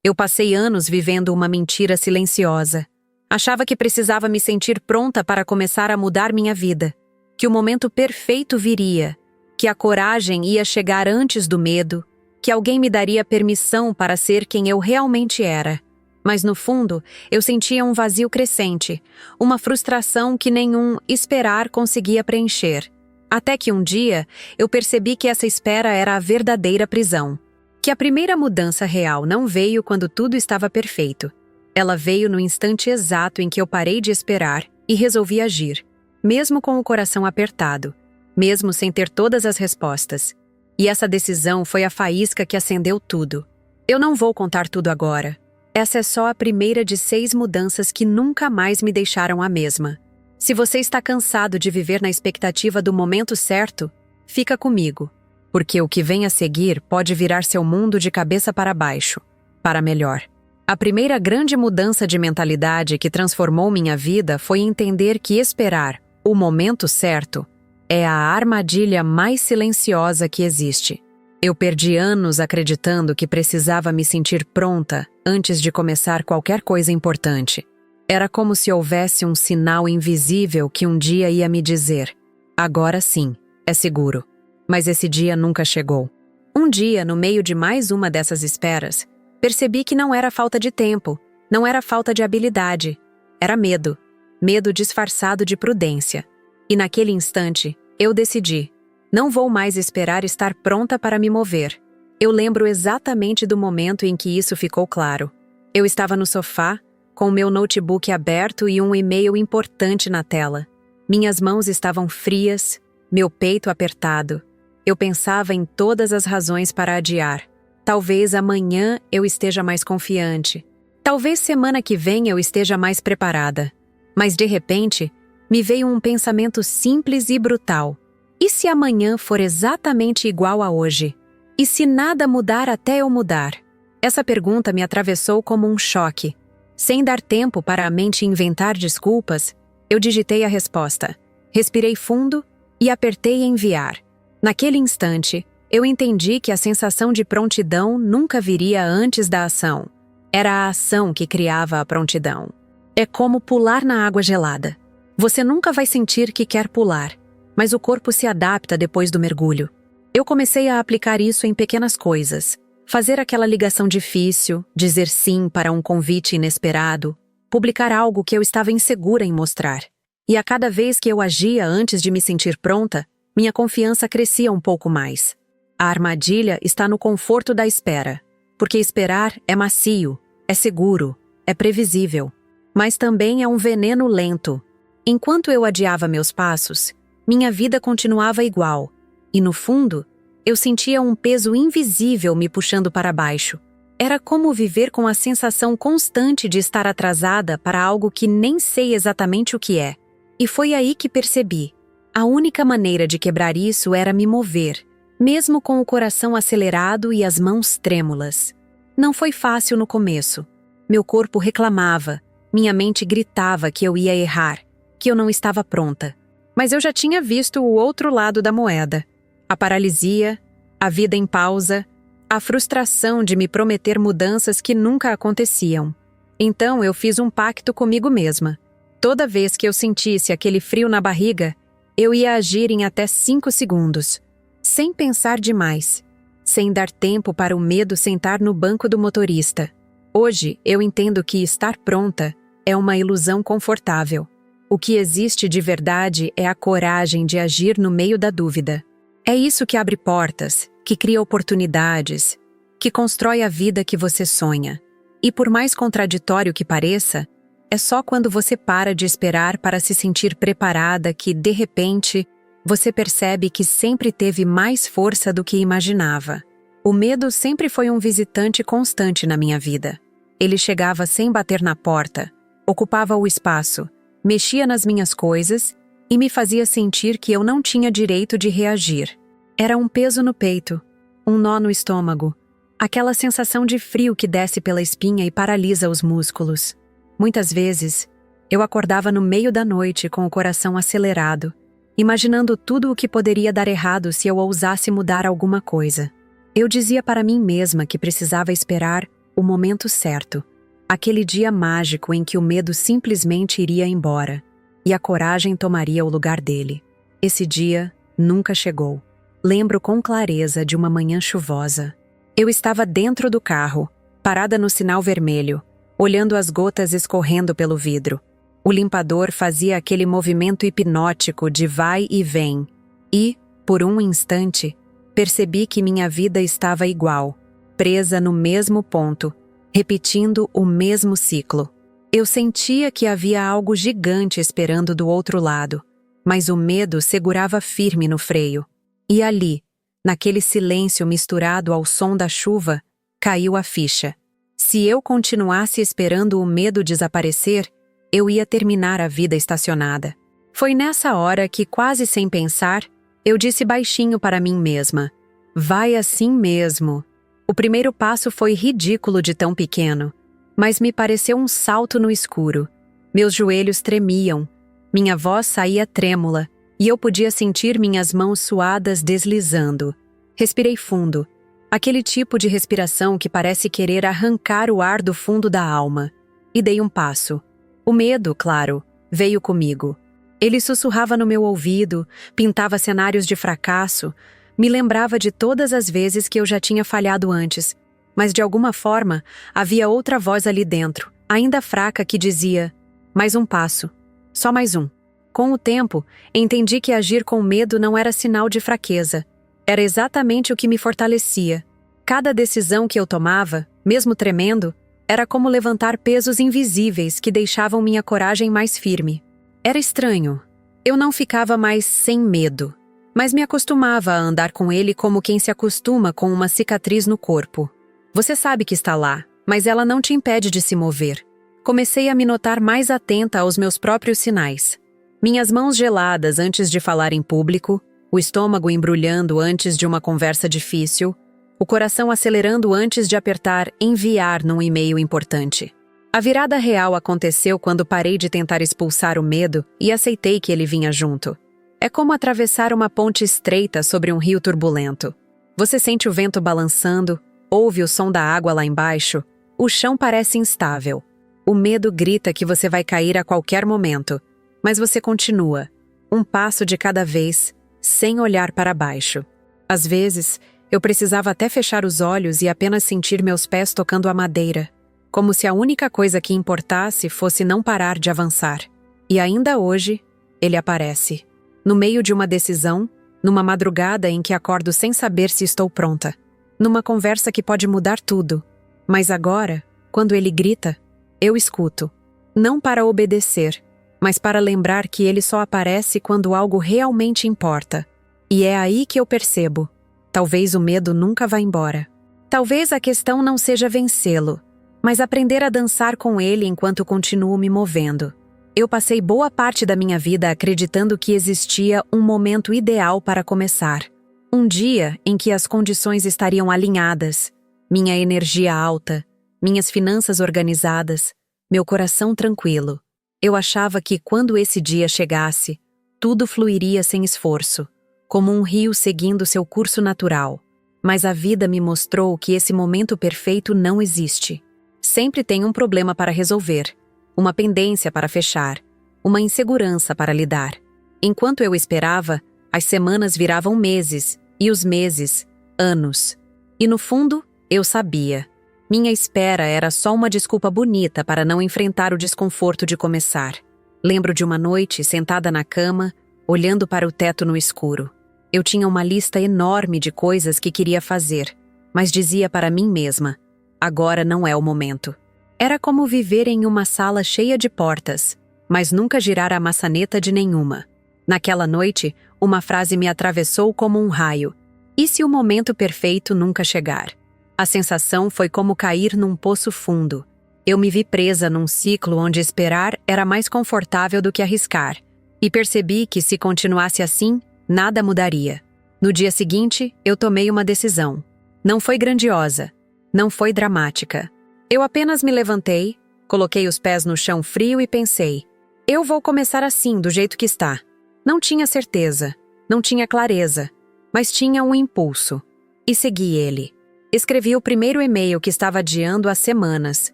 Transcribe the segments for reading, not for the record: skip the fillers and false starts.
Eu passei anos vivendo uma mentira silenciosa. Achava que precisava me sentir pronta para começar a mudar minha vida, que o momento perfeito viria, que a coragem ia chegar antes do medo, que alguém me daria permissão para ser quem eu realmente era. Mas no fundo, eu sentia um vazio crescente, uma frustração que nenhum esperar conseguia preencher. Até que um dia, eu percebi que essa espera era a verdadeira prisão. Que a primeira mudança real não veio quando tudo estava perfeito. Ela veio no instante exato em que eu parei de esperar e resolvi agir, mesmo com o coração apertado, mesmo sem ter todas as respostas. E essa decisão foi a faísca que acendeu tudo. Eu não vou contar tudo agora. Essa é só a primeira de 6 mudanças que nunca mais me deixaram a mesma. Se você está cansado de viver na expectativa do momento certo, fica comigo, porque o que vem a seguir pode virar seu mundo de cabeça para baixo, para melhor. A primeira grande mudança de mentalidade que transformou minha vida foi entender que esperar o momento certo é a armadilha mais silenciosa que existe. Eu perdi anos acreditando que precisava me sentir pronta antes de começar qualquer coisa importante. Era como se houvesse um sinal invisível que um dia ia me dizer: agora sim, é seguro. Mas esse dia nunca chegou. Um dia, no meio de mais uma dessas esperas, percebi que não era falta de tempo, não era falta de habilidade, era medo. Medo disfarçado de prudência. E naquele instante, eu decidi: não vou mais esperar estar pronta para me mover. Eu lembro exatamente do momento em que isso ficou claro. Eu estava no sofá, com o meu notebook aberto e um e-mail importante na tela. Minhas mãos estavam frias, meu peito apertado. Eu pensava em todas as razões para adiar. Talvez amanhã eu esteja mais confiante. Talvez semana que vem eu esteja mais preparada. Mas de repente, me veio um pensamento simples e brutal. E se amanhã for exatamente igual a hoje? E se nada mudar até eu mudar? Essa pergunta me atravessou como um choque. Sem dar tempo para a mente inventar desculpas, eu digitei a resposta. Respirei fundo e apertei enviar. Naquele instante, eu entendi que a sensação de prontidão nunca viria antes da ação. Era a ação que criava a prontidão. É como pular na água gelada. Você nunca vai sentir que quer pular, mas o corpo se adapta depois do mergulho. Eu comecei a aplicar isso em pequenas coisas. Fazer aquela ligação difícil, dizer sim para um convite inesperado, publicar algo que eu estava insegura em mostrar. E a cada vez que eu agia antes de me sentir pronta, minha confiança crescia um pouco mais. A armadilha está no conforto da espera, porque esperar é macio, é seguro, é previsível. Mas também é um veneno lento. Enquanto eu adiava meus passos, minha vida continuava igual, e no fundo, eu sentia um peso invisível me puxando para baixo. Era como viver com a sensação constante de estar atrasada para algo que nem sei exatamente o que é. E foi aí que percebi. A única maneira de quebrar isso era me mover, mesmo com o coração acelerado e as mãos trêmulas. Não foi fácil no começo. Meu corpo reclamava, minha mente gritava que eu ia errar, que eu não estava pronta. Mas eu já tinha visto o outro lado da moeda. A paralisia, a vida em pausa, a frustração de me prometer mudanças que nunca aconteciam. Então eu fiz um pacto comigo mesma. Toda vez que eu sentisse aquele frio na barriga, eu ia agir em até 5 segundos, sem pensar demais, sem dar tempo para o medo sentar no banco do motorista. Hoje eu entendo que estar pronta é uma ilusão confortável. O que existe de verdade é a coragem de agir no meio da dúvida. É isso que abre portas, que cria oportunidades, que constrói a vida que você sonha. E por mais contraditório que pareça, é só quando você para de esperar para se sentir preparada que, de repente, você percebe que sempre teve mais força do que imaginava. O medo sempre foi um visitante constante na minha vida. Ele chegava sem bater na porta, ocupava o espaço, mexia nas minhas coisas e me fazia sentir que eu não tinha direito de reagir. Era um peso no peito, um nó no estômago, aquela sensação de frio que desce pela espinha e paralisa os músculos. Muitas vezes, eu acordava no meio da noite com o coração acelerado, imaginando tudo o que poderia dar errado se eu ousasse mudar alguma coisa. Eu dizia para mim mesma que precisava esperar O momento certo. Aquele dia mágico em que o medo simplesmente iria embora e a coragem tomaria o lugar dele. Esse dia nunca chegou. Lembro com clareza de uma manhã chuvosa. Eu estava dentro do carro, parada no sinal vermelho, olhando as gotas escorrendo pelo vidro. O limpador fazia aquele movimento hipnótico de vai e vem. E, por um instante, percebi que minha vida estava igual, presa no mesmo ponto, repetindo o mesmo ciclo. Eu sentia que havia algo gigante esperando do outro lado, mas o medo segurava firme no freio. E ali, naquele silêncio misturado ao som da chuva, caiu a ficha. Se eu continuasse esperando o medo desaparecer, eu ia terminar a vida estacionada. Foi nessa hora que, quase sem pensar, eu disse baixinho para mim mesma: vai assim mesmo. O primeiro passo foi ridículo de tão pequeno, mas me pareceu um salto no escuro. Meus joelhos tremiam, minha voz saía trêmula, e eu podia sentir minhas mãos suadas deslizando. Respirei fundo, aquele tipo de respiração que parece querer arrancar o ar do fundo da alma, e dei um passo. O medo, claro, veio comigo. Ele sussurrava no meu ouvido, pintava cenários de fracasso, me lembrava de todas as vezes que eu já tinha falhado antes, mas de alguma forma havia outra voz ali dentro, ainda fraca, que dizia: mais um passo, só mais um. Com o tempo, entendi que agir com medo não era sinal de fraqueza. Era exatamente o que me fortalecia. Cada decisão que eu tomava, mesmo tremendo, era como levantar pesos invisíveis que deixavam minha coragem mais firme. Era estranho. Eu não ficava mais sem medo, mas me acostumava a andar com ele como quem se acostuma com uma cicatriz no corpo. Você sabe que está lá, mas ela não te impede de se mover. Comecei a me notar mais atenta aos meus próprios sinais. Minhas mãos geladas antes de falar em público, o estômago embrulhando antes de uma conversa difícil, o coração acelerando antes de apertar enviar num e-mail importante. A virada real aconteceu quando parei de tentar expulsar o medo e aceitei que ele vinha junto. É como atravessar uma ponte estreita sobre um rio turbulento. Você sente o vento balançando, ouve o som da água lá embaixo, o chão parece instável. O medo grita que você vai cair a qualquer momento, mas você continua, um passo de cada vez, sem olhar para baixo. Às vezes, eu precisava até fechar os olhos e apenas sentir meus pés tocando a madeira, como se a única coisa que importasse fosse não parar de avançar. E ainda hoje, ele aparece. No meio de uma decisão, numa madrugada em que acordo sem saber se estou pronta. Numa conversa que pode mudar tudo. Mas agora, quando ele grita, eu escuto. Não para obedecer, mas para lembrar que ele só aparece quando algo realmente importa. E é aí que eu percebo. Talvez o medo nunca vá embora. Talvez a questão não seja vencê-lo, mas aprender a dançar com ele enquanto continuo me movendo. Eu passei boa parte da minha vida acreditando que existia um momento ideal para começar. Um dia em que as condições estariam alinhadas, minha energia alta, minhas finanças organizadas, meu coração tranquilo. Eu achava que quando esse dia chegasse, tudo fluiria sem esforço, como um rio seguindo seu curso natural. Mas a vida me mostrou que esse momento perfeito não existe. Sempre tem um problema para resolver, uma pendência para fechar, uma insegurança para lidar. Enquanto eu esperava, as semanas viravam meses, e os meses, anos. E no fundo, eu sabia. Minha espera era só uma desculpa bonita para não enfrentar o desconforto de começar. Lembro de uma noite, sentada na cama, olhando para o teto no escuro. Eu tinha uma lista enorme de coisas que queria fazer, mas dizia para mim mesma: agora não é o momento. Era como viver em uma sala cheia de portas, mas nunca girar a maçaneta de nenhuma. Naquela noite, uma frase me atravessou como um raio. E se o momento perfeito nunca chegar? A sensação foi como cair num poço fundo. Eu me vi presa num ciclo onde esperar era mais confortável do que arriscar, e percebi que se continuasse assim, nada mudaria. No dia seguinte, eu tomei uma decisão. Não foi grandiosa, não foi dramática. Eu apenas me levantei, coloquei os pés no chão frio e pensei: eu vou começar assim, do jeito que está. Não tinha certeza, não tinha clareza, mas tinha um impulso. E segui ele. Escrevi o primeiro e-mail que estava adiando há semanas.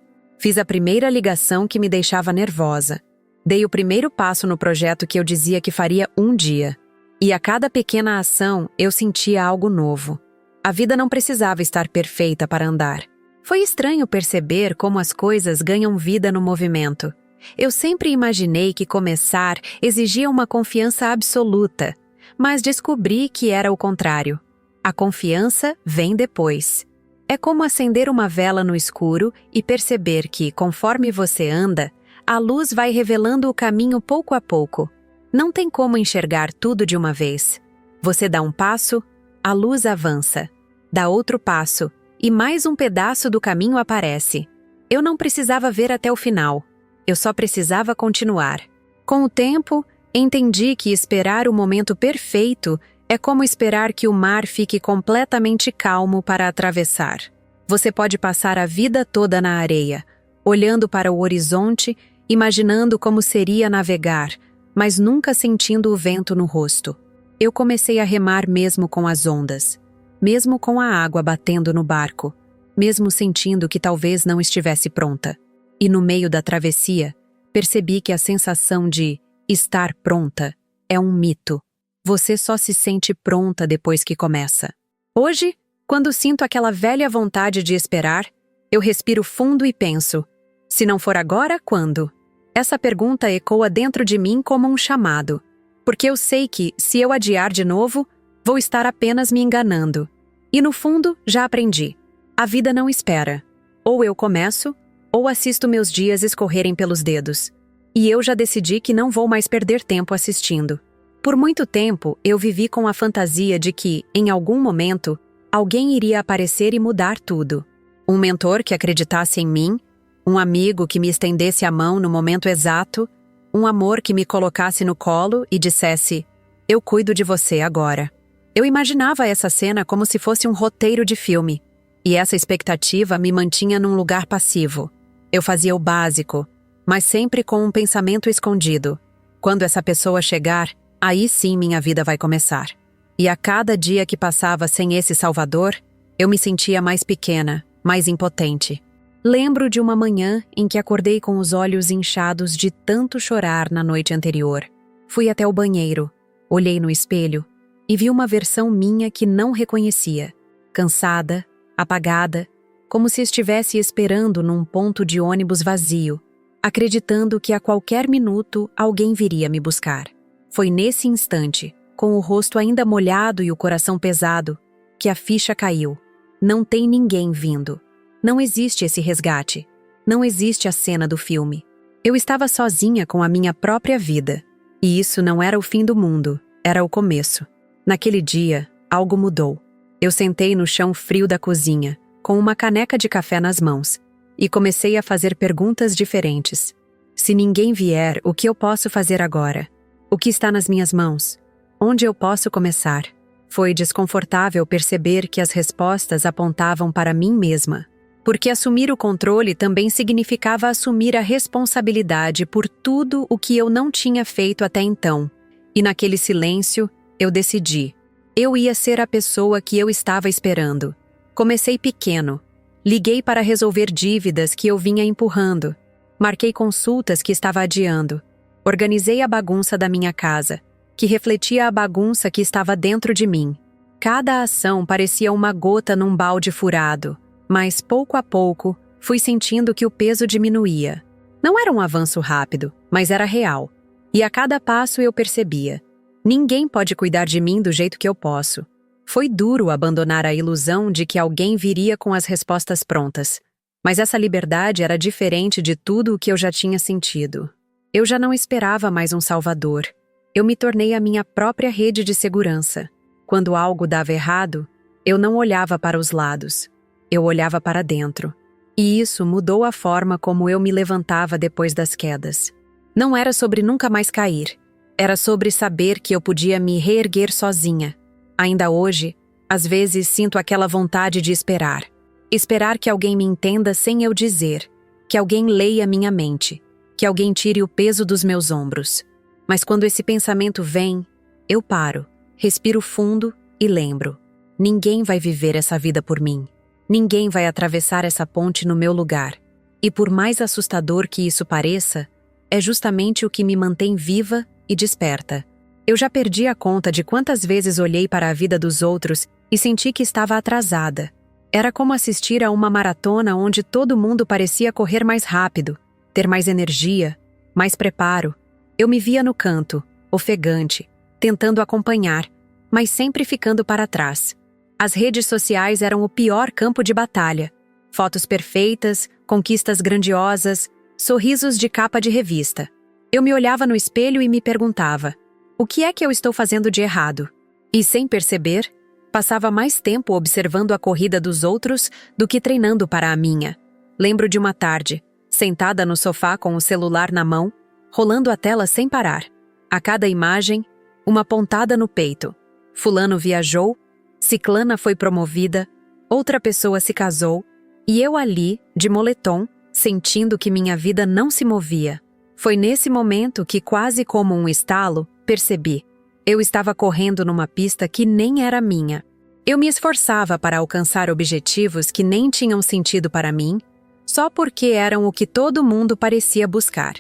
Fiz a primeira ligação que me deixava nervosa. Dei o primeiro passo no projeto que eu dizia que faria um dia. E a cada pequena ação, eu sentia algo novo. A vida não precisava estar perfeita para andar. Foi estranho perceber como as coisas ganham vida no movimento. Eu sempre imaginei que começar exigia uma confiança absoluta, mas descobri que era o contrário. A confiança vem depois. É como acender uma vela no escuro e perceber que, conforme você anda, a luz vai revelando o caminho pouco a pouco. Não tem como enxergar tudo de uma vez. Você dá um passo, a luz avança. Dá outro passo, e mais um pedaço do caminho aparece. Eu não precisava ver até o final. Eu só precisava continuar. Com o tempo, entendi que esperar o momento perfeito é como esperar que o mar fique completamente calmo para atravessar. Você pode passar a vida toda na areia, olhando para o horizonte, imaginando como seria navegar, mas nunca sentindo o vento no rosto. Eu comecei a remar mesmo com as ondas, mesmo com a água batendo no barco, mesmo sentindo que talvez não estivesse pronta. E no meio da travessia, percebi que a sensação de estar pronta é um mito. Você só se sente pronta depois que começa. Hoje, quando sinto aquela velha vontade de esperar, eu respiro fundo e penso: se não for agora, quando? Essa pergunta ecoa dentro de mim como um chamado, porque eu sei que, se eu adiar de novo, vou estar apenas me enganando. E no fundo, já aprendi. A vida não espera. Ou eu começo, ou assisto meus dias escorrerem pelos dedos. E eu já decidi que não vou mais perder tempo assistindo. Por muito tempo, eu vivi com a fantasia de que, em algum momento, alguém iria aparecer e mudar tudo. Um mentor que acreditasse em mim, um amigo que me estendesse a mão no momento exato, um amor que me colocasse no colo e dissesse: eu cuido de você agora. Eu imaginava essa cena como se fosse um roteiro de filme, e essa expectativa me mantinha num lugar passivo. Eu fazia o básico, mas sempre com um pensamento escondido. Quando essa pessoa chegar, aí sim minha vida vai começar. E a cada dia que passava sem esse salvador, eu me sentia mais pequena, mais impotente. Lembro de uma manhã em que acordei com os olhos inchados de tanto chorar na noite anterior. Fui até o banheiro, olhei no espelho e vi uma versão minha que não reconhecia. Cansada, apagada, como se estivesse esperando num ponto de ônibus vazio, acreditando que a qualquer minuto alguém viria me buscar. Foi nesse instante, com o rosto ainda molhado e o coração pesado, que a ficha caiu. Não tem ninguém vindo. Não existe esse resgate. Não existe a cena do filme. Eu estava sozinha com a minha própria vida. E isso não era o fim do mundo, era o começo. Naquele dia, algo mudou. Eu sentei no chão frio da cozinha, com uma caneca de café nas mãos, e comecei a fazer perguntas diferentes. Se ninguém vier, o que eu posso fazer agora? O que está nas minhas mãos? Onde eu posso começar? Foi desconfortável perceber que as respostas apontavam para mim mesma, porque assumir o controle também significava assumir a responsabilidade por tudo o que eu não tinha feito até então. E naquele silêncio, eu decidi. Eu ia ser a pessoa que eu estava esperando. Comecei pequeno. Liguei para resolver dívidas que eu vinha empurrando. Marquei consultas que estava adiando. Organizei a bagunça da minha casa, que refletia a bagunça que estava dentro de mim. Cada ação parecia uma gota num balde furado, mas pouco a pouco fui sentindo que o peso diminuía. Não era um avanço rápido, mas era real. E a cada passo eu percebia: ninguém pode cuidar de mim do jeito que eu posso. Foi duro abandonar a ilusão de que alguém viria com as respostas prontas. Mas essa liberdade era diferente de tudo o que eu já tinha sentido. Eu já não esperava mais um salvador. Eu me tornei a minha própria rede de segurança. Quando algo dava errado, eu não olhava para os lados. Eu olhava para dentro. E isso mudou a forma como eu me levantava depois das quedas. Não era sobre nunca mais cair. Era sobre saber que eu podia me reerguer sozinha. Ainda hoje, às vezes sinto aquela vontade de esperar. Esperar que alguém me entenda sem eu dizer. Que alguém leia minha mente. Que alguém tire o peso dos meus ombros. Mas quando esse pensamento vem, eu paro, respiro fundo e lembro: ninguém vai viver essa vida por mim. Ninguém vai atravessar essa ponte no meu lugar. E por mais assustador que isso pareça, é justamente o que me mantém viva e desperta. Eu já perdi a conta de quantas vezes olhei para a vida dos outros e senti que estava atrasada. Era como assistir a uma maratona onde todo mundo parecia correr mais rápido, ter mais energia, mais preparo. Eu me via no canto, ofegante, tentando acompanhar, mas sempre ficando para trás. As redes sociais eram o pior campo de batalha. Fotos perfeitas, conquistas grandiosas, sorrisos de capa de revista. Eu me olhava no espelho e me perguntava: o que é que eu estou fazendo de errado? E sem perceber, passava mais tempo observando a corrida dos outros do que treinando para a minha. Lembro de uma tarde, sentada no sofá com o celular na mão, rolando a tela sem parar. A cada imagem, uma pontada no peito. Fulano viajou, ciclana foi promovida, outra pessoa se casou, e eu ali, de moletom, sentindo que minha vida não se movia. Foi nesse momento que, quase como um estalo, percebi. Eu estava correndo numa pista que nem era minha. Eu me esforçava para alcançar objetivos que nem tinham sentido para mim, só porque eram o que todo mundo parecia buscar.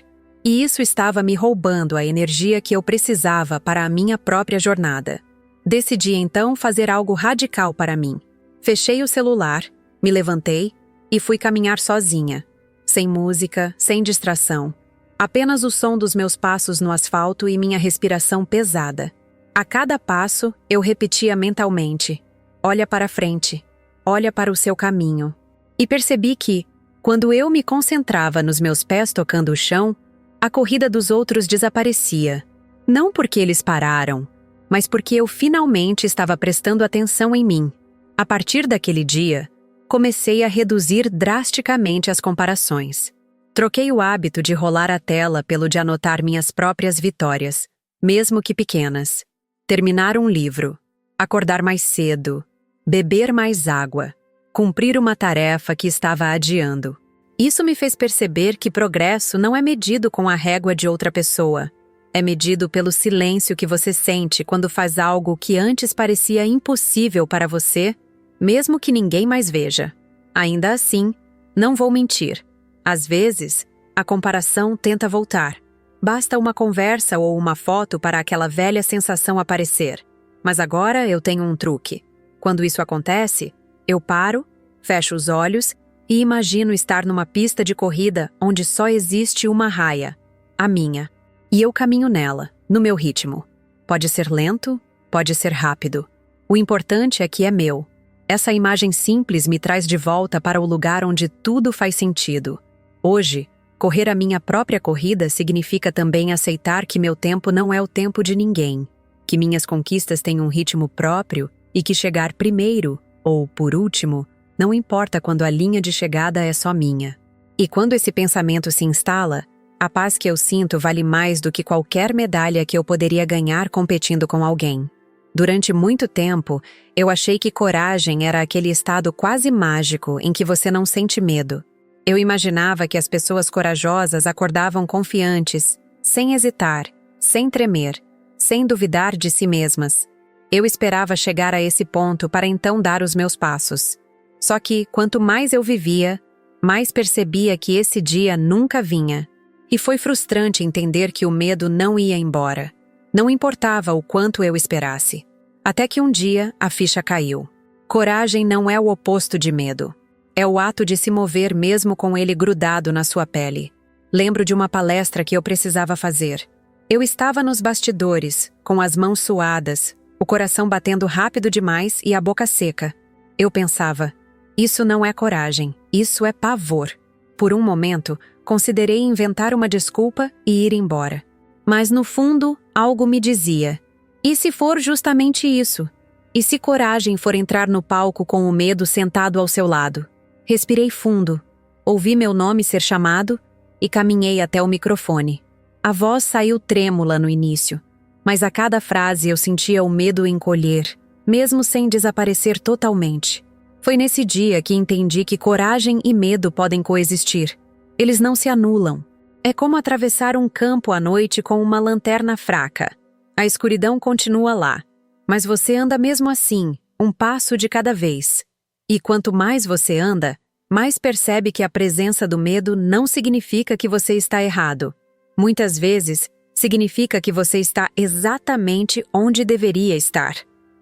E isso estava me roubando a energia que eu precisava para a minha própria jornada. Decidi então fazer algo radical para mim. Fechei o celular, me levantei e fui caminhar sozinha. Sem música, sem distração. Apenas o som dos meus passos no asfalto e minha respiração pesada. A cada passo, eu repetia mentalmente: olha para frente, olha para o seu caminho. E percebi que, quando eu me concentrava nos meus pés tocando o chão, a corrida dos outros desaparecia. Não porque eles pararam, mas porque eu finalmente estava prestando atenção em mim. A partir daquele dia, comecei a reduzir drasticamente as comparações. Troquei o hábito de rolar a tela pelo de anotar minhas próprias vitórias, mesmo que pequenas. Terminar um livro, acordar mais cedo, beber mais água, cumprir uma tarefa que estava adiando. Isso me fez perceber que progresso não é medido com a régua de outra pessoa. É medido pelo silêncio que você sente quando faz algo que antes parecia impossível para você, mesmo que ninguém mais veja. Ainda assim, não vou mentir. Às vezes, a comparação tenta voltar. Basta uma conversa ou uma foto para aquela velha sensação aparecer. Mas agora eu tenho um truque. Quando isso acontece, eu paro, fecho os olhos e imagino estar numa pista de corrida onde só existe uma raia, a minha. E eu caminho nela, no meu ritmo. Pode ser lento, pode ser rápido. O importante é que é meu. Essa imagem simples me traz de volta para o lugar onde tudo faz sentido. Hoje, correr a minha própria corrida significa também aceitar que meu tempo não é o tempo de ninguém, que minhas conquistas têm um ritmo próprio e que chegar primeiro, ou por último, não importa quando a linha de chegada é só minha. E quando esse pensamento se instala, a paz que eu sinto vale mais do que qualquer medalha que eu poderia ganhar competindo com alguém. Durante muito tempo, eu achei que coragem era aquele estado quase mágico em que você não sente medo. Eu imaginava que as pessoas corajosas acordavam confiantes, sem hesitar, sem tremer, sem duvidar de si mesmas. Eu esperava chegar a esse ponto para então dar os meus passos. Só que, quanto mais eu vivia, mais percebia que esse dia nunca vinha. E foi frustrante entender que o medo não ia embora. Não importava o quanto eu esperasse. Até que um dia a ficha caiu. Coragem não é o oposto de medo. É o ato de se mover mesmo com ele grudado na sua pele. Lembro de uma palestra que eu precisava fazer. Eu estava nos bastidores, com as mãos suadas, o coração batendo rápido demais e a boca seca. Eu pensava, isso não é coragem, isso é pavor. Por um momento, considerei inventar uma desculpa e ir embora. Mas no fundo, algo me dizia: e se for justamente isso? E se coragem for entrar no palco com o medo sentado ao seu lado? Respirei fundo, ouvi meu nome ser chamado e caminhei até o microfone. A voz saiu trêmula no início, mas a cada frase eu sentia o medo encolher, mesmo sem desaparecer totalmente. Foi nesse dia que entendi que coragem e medo podem coexistir. Eles não se anulam. É como atravessar um campo à noite com uma lanterna fraca. A escuridão continua lá, mas você anda mesmo assim, um passo de cada vez. E quanto mais você anda, mais percebe que a presença do medo não significa que você está errado. Muitas vezes, significa que você está exatamente onde deveria estar.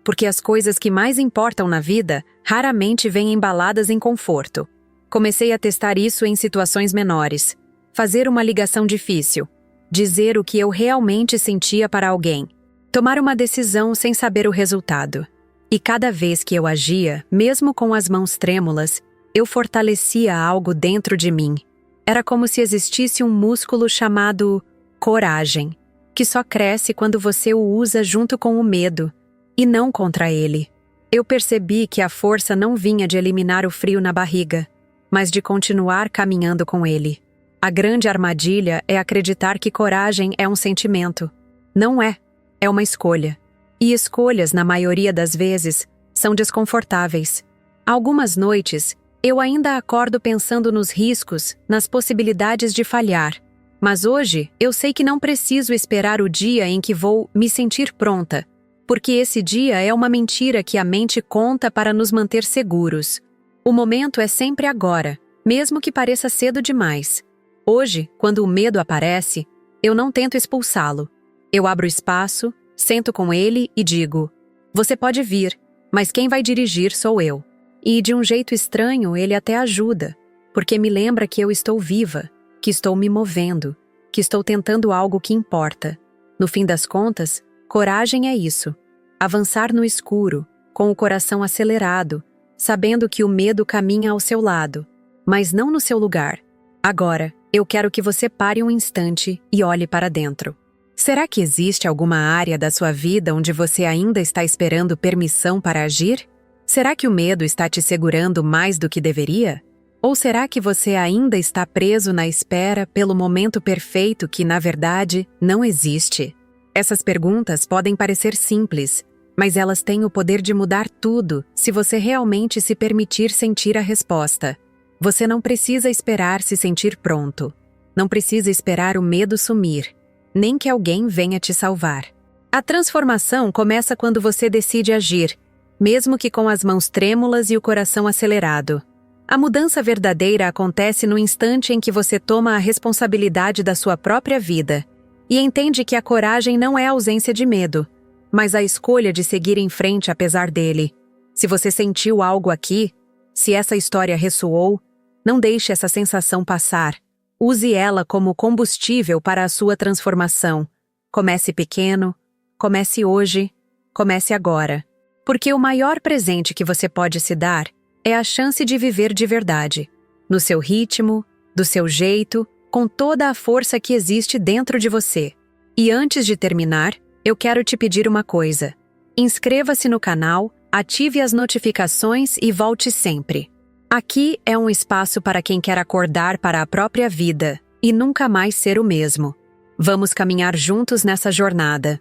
Porque as coisas que mais importam na vida raramente vêm embaladas em conforto. Comecei a testar isso em situações menores. Fazer uma ligação difícil. Dizer o que eu realmente sentia para alguém. Tomar uma decisão sem saber o resultado. E cada vez que eu agia, mesmo com as mãos trêmulas, eu fortalecia algo dentro de mim. Era como se existisse um músculo chamado coragem, que só cresce quando você o usa junto com o medo, e não contra ele. Eu percebi que a força não vinha de eliminar o frio na barriga, mas de continuar caminhando com ele. A grande armadilha é acreditar que coragem é um sentimento. Não é, é uma escolha. E escolhas, na maioria das vezes, são desconfortáveis. Algumas noites, eu ainda acordo pensando nos riscos, nas possibilidades de falhar. Mas hoje, eu sei que não preciso esperar o dia em que vou me sentir pronta, porque esse dia é uma mentira que a mente conta para nos manter seguros. O momento é sempre agora, mesmo que pareça cedo demais. Hoje, quando o medo aparece, eu não tento expulsá-lo. Eu abro espaço, sento com ele e digo: você pode vir, mas quem vai dirigir sou eu. E de um jeito estranho ele até ajuda, porque me lembra que eu estou viva, que estou me movendo, que estou tentando algo que importa. No fim das contas, coragem é isso. Avançar no escuro, com o coração acelerado, sabendo que o medo caminha ao seu lado, mas não no seu lugar. Agora, eu quero que você pare um instante e olhe para dentro. Será que existe alguma área da sua vida onde você ainda está esperando permissão para agir? Será que o medo está te segurando mais do que deveria? Ou será que você ainda está preso na espera pelo momento perfeito que, na verdade, não existe? Essas perguntas podem parecer simples, mas elas têm o poder de mudar tudo se você realmente se permitir sentir a resposta. Você não precisa esperar se sentir pronto. Não precisa esperar o medo sumir, nem que alguém venha te salvar. A transformação começa quando você decide agir, mesmo que com as mãos trêmulas e o coração acelerado. A mudança verdadeira acontece no instante em que você toma a responsabilidade da sua própria vida e entende que a coragem não é a ausência de medo, mas a escolha de seguir em frente apesar dele. Se você sentiu algo aqui, se essa história ressoou, não deixe essa sensação passar. Use ela como combustível para a sua transformação. Comece pequeno, comece hoje, comece agora. Porque o maior presente que você pode se dar é a chance de viver de verdade, no seu ritmo, do seu jeito, com toda a força que existe dentro de você. E antes de terminar, eu quero te pedir uma coisa. Inscreva-se no canal, ative as notificações e volte sempre. Aqui é um espaço para quem quer acordar para a própria vida e nunca mais ser o mesmo. Vamos caminhar juntos nessa jornada.